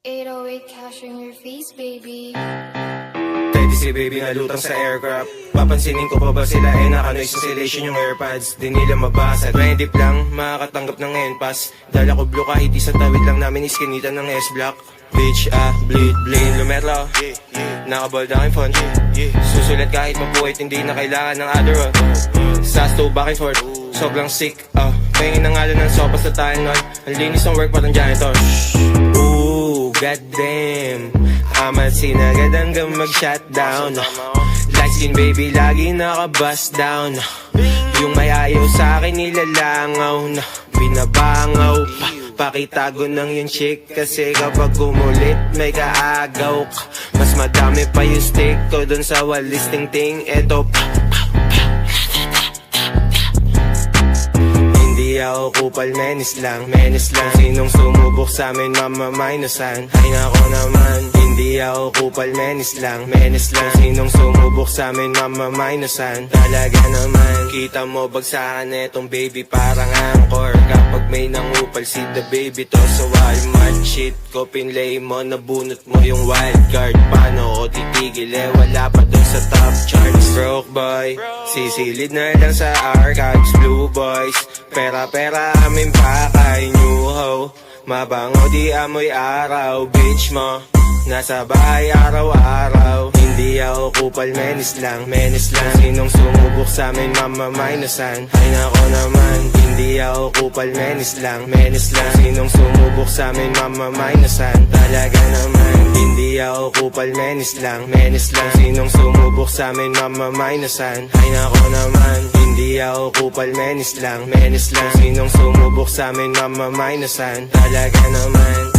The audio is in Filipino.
808 cash in your face, baby. Pwede si baby nga lutang sa aircraft. Papansinin ko pa ba sila naka-noise cancellation yung airpods. Di nila mabasa 20 lang, makakatanggap ng NPAS. Dala ko blue kahit isa tawid lang namin iskinitan ng S-Block. Bitch, bleed, blame, lumetro. Nakabold aking phone. Susulat kahit mapuwit, hindi na kailangan ng Adderall. Sas to back and forth, sobrang sick. Pahingin ng ngalan ng sopa sa tayo nun. Ang linis ng work parang janitor. Ooh, goddamn, amasin agad hanggang mag-shutdown. Light skin baby, lagi naka-bust down. Yung may ayaw sa akin nilalangaw na binabangaw pa. Pakitago ng yung chick kasi kapag kumulit may kaagaw ka. Mas madami pa yung stick ko dun sa walis ting-ting. Eto pa. Hindi ako kupal, menis lang. Sinong sumubok sa amin mamamainusan. Ay nako naman, hindi ako kupal, menis lang. Sinong sumubok sa amin mamamainusan. Talaga naman, kita mo bagsakan etong baby parang angkor. Kapag may nangupal si the baby to sa Walmart. Shit ko pinlay mo, nabunot mo yung wild card. Paano ko titigil wala pa dun sa top charts. Broke boy, sisilid na lang sa archives. Blue boys, pera aming pakay. New ho, mabango di amoy araw. Bitch mo, nasa bahay araw-araw. Hindi ako kupal, menis lang. Sinong sumubok sa amin mamamainusan. Ay nako naman, hindi ako kupal, menis lang. Sinong sumubok sa amin mamamainusan. Talaga naman, hindi ako kupal, menis lang. Sinong sumubok sa amin mamamainusan. Ay nako naman, hindi ako kupal, menis lang. Sinong sumubok sa amin mamamainusan. Talaga naman.